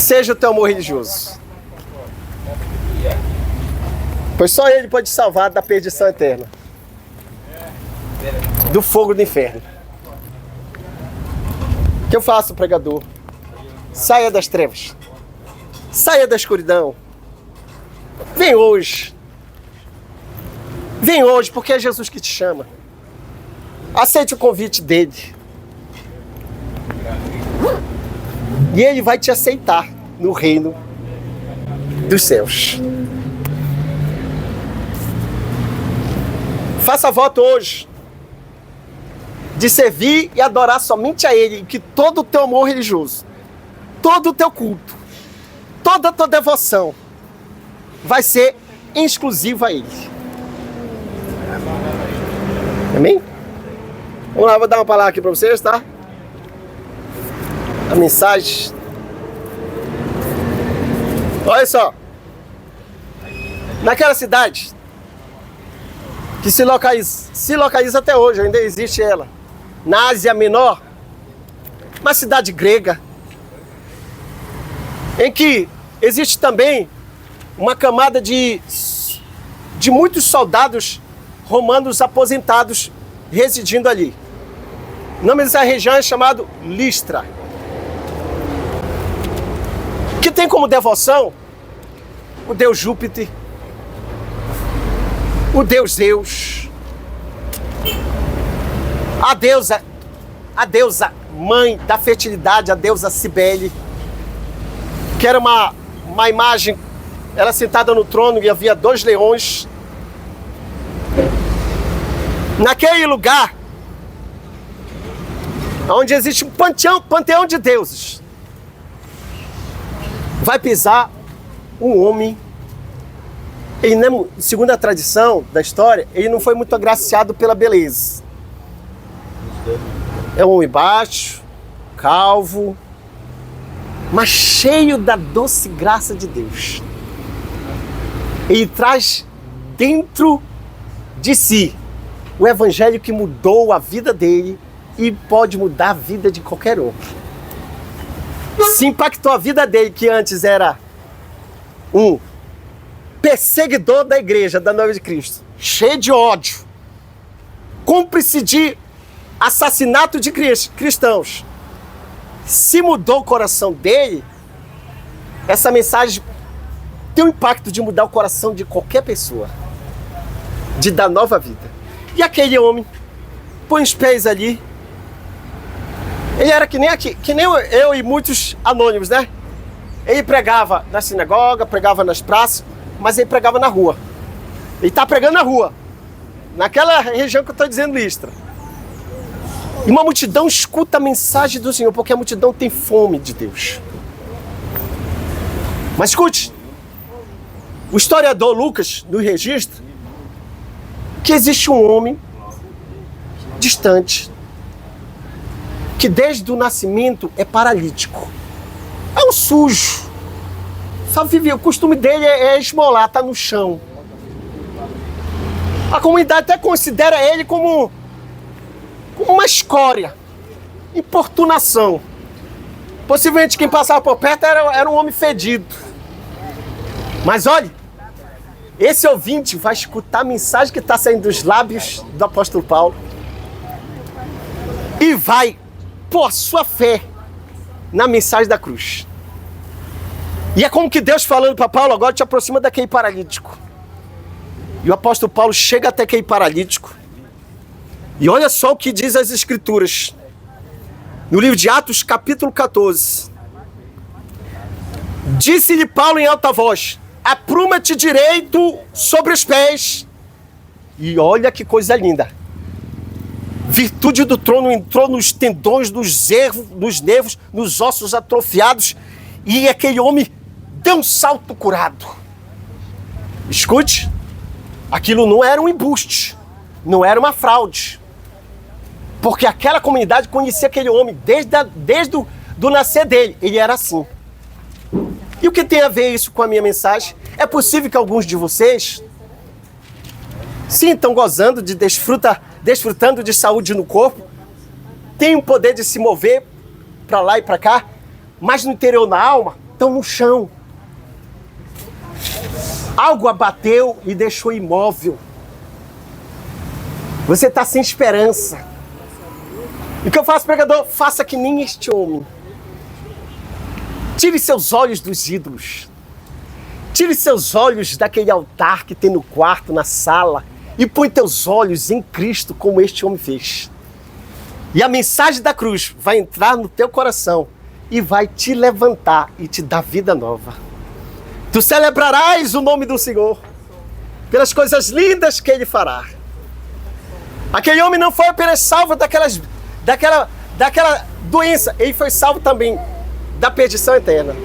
seja o teu amor religioso. Pois só Ele pode te salvar da perdição eterna, do fogo do inferno. O que eu faço, pregador? Saia das trevas, saia da escuridão. Vem hoje, porque é Jesus que te chama. Aceite o convite dele. E ele vai te aceitar no reino dos céus. Faça voto hoje de servir e adorar somente a Ele, que todo o teu amor religioso, todo o teu culto, toda a tua devoção vai ser exclusivo a Ele. Amém? Vamos lá, vou dar uma palavra aqui para vocês, tá? A mensagem. Olha só. Naquela cidade que se localiza até hoje, ainda existe ela, na Ásia Menor, uma cidade grega, em que existe também uma camada de muitos soldados romanos aposentados residindo ali. O nome dessa região é chamado Listra, que tem como devoção o deus Júpiter, o deus Zeus, a deusa mãe da fertilidade, a deusa Cibele, que era uma imagem, ela sentada no trono e havia 2 leões. Naquele lugar, onde existe um panteão de deuses, vai pisar um homem. Ele, segundo a tradição da história, ele não foi muito agraciado pela beleza. É um homem baixo, calvo, mas cheio da doce graça de Deus. Ele traz dentro de si o evangelho que mudou a vida dele e pode mudar a vida de qualquer outro. Se impactou a vida dele, que antes era um perseguidor da igreja, da noiva de Cristo, cheio de ódio, cúmplice de assassinato de cristãos, se mudou o coração dele, essa mensagem tem o impacto de mudar o coração de qualquer pessoa, de dar nova vida. E aquele homem põe os pés ali. Ele era que nem eu e muitos anônimos, né? Ele pregava na sinagoga, pregava nas praças, mas ele pregava na rua. Ele está pregando na rua, naquela região que eu estou dizendo, Listra. E uma multidão escuta a mensagem do Senhor, porque a multidão tem fome de Deus. Mas escute, o historiador Lucas nos registra que existe um homem distante, que desde o nascimento é paralítico. É um sujo. Só vive, o costume dele é esmolar, tá no chão. A comunidade até considera ele como uma escória, importunação. Possivelmente quem passava por perto era um homem fedido. Mas olhe, esse ouvinte vai escutar a mensagem que está saindo dos lábios do apóstolo Paulo e vai pôr sua fé na mensagem da cruz. E é como que Deus falando para Paulo: agora te aproxima daquele paralítico. E o apóstolo Paulo chega até aquele paralítico. E olha só o que diz as Escrituras. No livro de Atos, capítulo 14. Disse-lhe Paulo em alta voz: apruma-te direito sobre os pés. E olha que coisa linda. Virtude do trono entrou nos tendões, nos nervos, nos ossos atrofiados. E aquele homem deu um salto curado. Escute, aquilo não era um embuste, não era uma fraude. Porque aquela comunidade conhecia aquele homem desde o nascer dele. Ele era assim. E o que tem a ver isso com a minha mensagem? É possível que alguns de vocês sim, estão gozando, desfrutando de saúde no corpo, têm o poder de se mover para lá e para cá, mas no interior da alma estão no chão. Algo abateu e deixou imóvel. Você está sem esperança. E o que eu faço, pregador? Faça que nem este homem. Tire seus olhos dos ídolos. Tire seus olhos daquele altar que tem no quarto, na sala, e põe teus olhos em Cristo, como este homem fez. E a mensagem da cruz vai entrar no teu coração e vai te levantar e te dar vida nova. Tu celebrarás o nome do Senhor pelas coisas lindas que Ele fará. Aquele homem não foi apenas salvo daquela doença, ele foi salvo também da perdição eterna.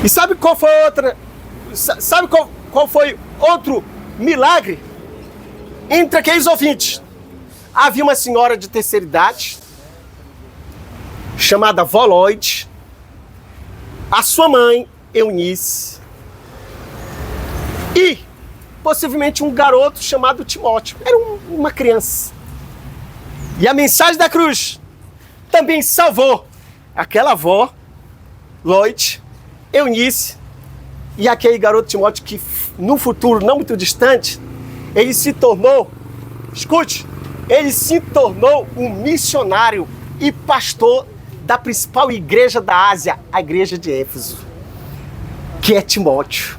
E sabe qual foi outra? Sabe qual foi outro milagre? Entre aqueles ouvintes, havia uma senhora de terceira idade, chamada Vó Lloyd, a sua mãe, Eunice, e possivelmente um garoto chamado Timóteo. Era uma criança. E a mensagem da cruz também salvou aquela avó, Lloyd, Eunice, e aquele garoto Timóteo que no futuro não muito distante, ele se tornou, escute, ele se tornou um missionário e pastor da principal igreja da Ásia, a igreja de Éfeso, que é Timóteo.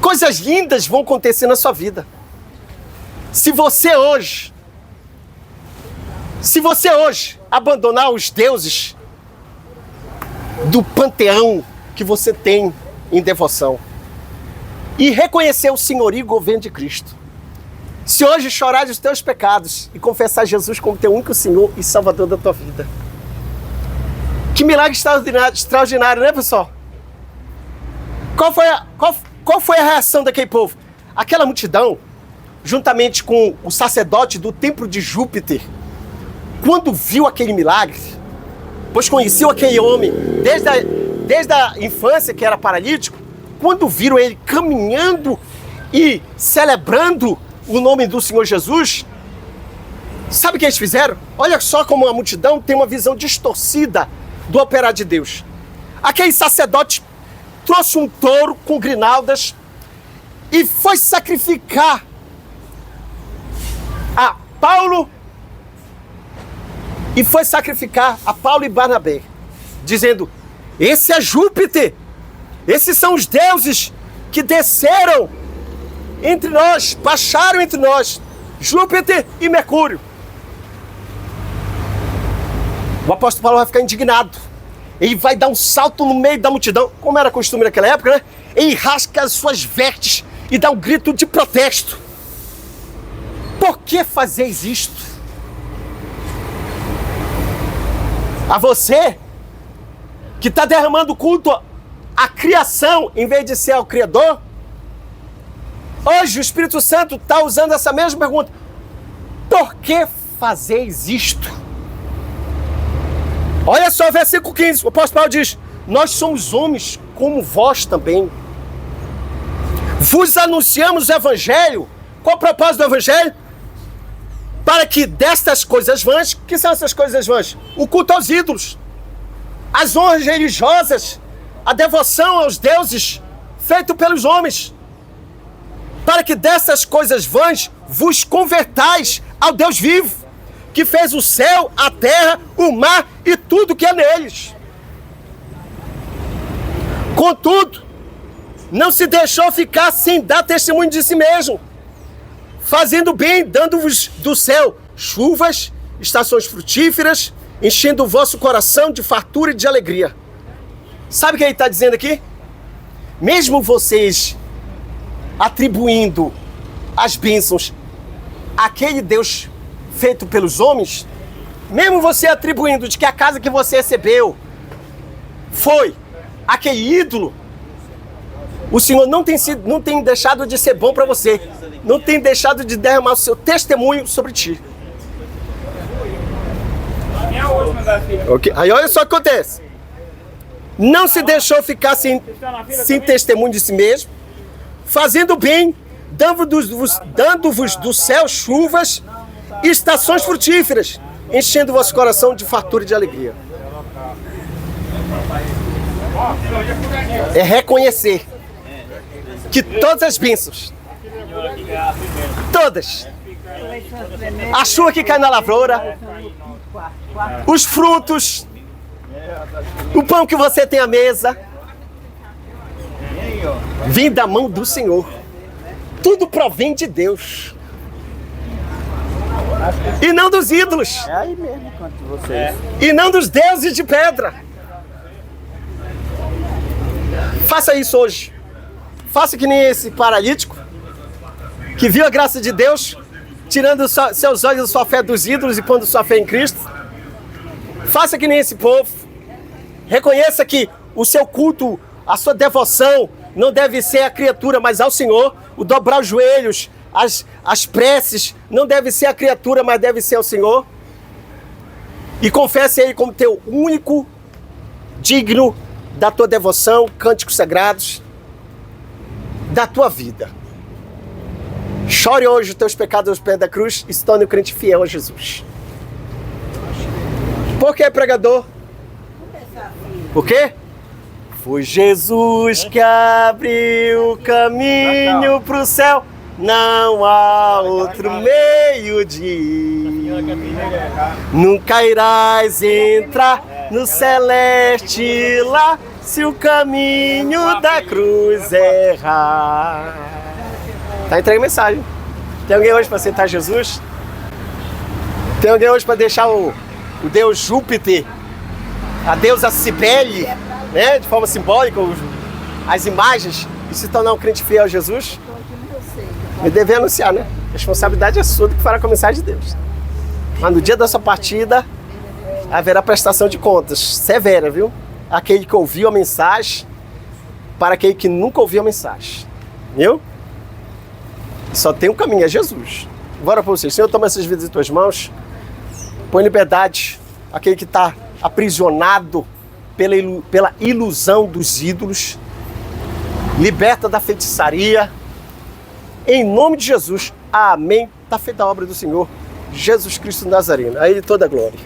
Coisas lindas vão acontecer na sua vida. Se você hoje abandonar os deuses do panteão que você tem em devoção e reconhecer o senhorio e governo de Cristo, se hoje chorar dos teus pecados e confessar Jesus como teu único Senhor e Salvador da tua vida, que milagre extraordinário, né, pessoal? Qual foi a reação daquele povo? Aquela multidão, juntamente com o sacerdote do templo de Júpiter, quando viu aquele milagre, pois conheciam aquele homem desde a infância, que era paralítico, quando viram ele caminhando e celebrando o nome do Senhor Jesus, sabe o que eles fizeram? Olha só como a multidão tem uma visão distorcida do operar de Deus. Aquele sacerdote trouxe um touro com grinaldas e foi sacrificar a Paulo e Barnabé, dizendo: esse é Júpiter, esses são os deuses que desceram entre nós, baixaram entre nós, Júpiter e Mercúrio. O apóstolo Paulo vai ficar indignado. Ele vai dar um salto no meio da multidão, como era costume naquela época, né? Ele rasga as suas vestes e dá um grito de protesto. Por que fazeis isto? A você que está derramando culto à criação em vez de ser ao Criador, hoje o Espírito Santo está usando essa mesma pergunta. Por que fazeis isto? Olha só o versículo 15, o apóstolo Paulo diz: nós somos homens como vós também. Vos anunciamos o Evangelho. Qual o propósito do Evangelho? Para que destas coisas vãs, que são essas coisas vãs? O culto aos ídolos, as honras religiosas, a devoção aos deuses feito pelos homens. Para que dessas coisas vãs vos convertais ao Deus vivo, que fez o céu, a terra, o mar e tudo que é neles. Contudo, não se deixou ficar sem dar testemunho de si mesmo, fazendo bem, dando-vos do céu chuvas, estações frutíferas, enchendo o vosso coração de fartura e de alegria. Sabe o que ele está dizendo aqui? Mesmo vocês atribuindo as bênçãos àquele Deus feito pelos homens, mesmo você atribuindo de que a casa que você recebeu foi aquele ídolo, o Senhor não tem deixado de ser bom para você, não tem deixado de derramar o seu testemunho sobre ti. Okay. Aí olha só o que acontece. Não se deixou ficar sem testemunho de si mesmo, fazendo bem, dando-vos do céu chuvas e estações frutíferas, enchendo o vosso coração de fartura e de alegria. É reconhecer que todas as bênçãos, todas, a chuva que cai na lavoura, os frutos, o pão que você tem à mesa, vem da mão do Senhor. Tudo provém de Deus. E não dos ídolos. É aí mesmo quanto vocês. E não dos deuses de pedra. Faça isso hoje. Faça que nem esse paralítico que viu a graça de Deus, tirando seus olhos da sua fé dos ídolos e pondo sua fé em Cristo. Faça que nem esse povo. Reconheça que o seu culto, a sua devoção não deve ser a criatura, mas ao Senhor. O dobrar os joelhos, as preces, não deve ser a criatura, mas deve ser ao Senhor. E confesse a Ele como teu único, digno da tua devoção, cânticos sagrados, da tua vida. Chore hoje os teus pecados aos pés da cruz e se torne um crente fiel a Jesus. Por que, pregador? Por quê? Foi Jesus que abriu o caminho para o céu, não há outro meio de ir. Nunca irás entrar no celeste lá, se o caminho da cruz errar. Tá entregue a mensagem. Tem alguém hoje para aceitar Jesus? Tem alguém hoje para deixar o Deus Júpiter, a deusa Cibele, né, de forma simbólica, as imagens, e se tornar um crente fiel a Jesus? Me deve anunciar, né? A responsabilidade é sua do que fará com a mensagem de Deus. Mas no dia da sua partida, haverá prestação de contas severa, viu? Aquele que ouviu a mensagem para aquele que nunca ouviu a mensagem. Viu? Só tem um caminho, é Jesus. Bora para vocês. Senhor, toma essas vidas em tuas mãos. Põe em liberdade aquele que está aprisionado pela ilusão dos ídolos. Liberta da feitiçaria. Em nome de Jesus. Amém. Está feita a obra do Senhor Jesus Cristo Nazareno. A Ele toda a glória.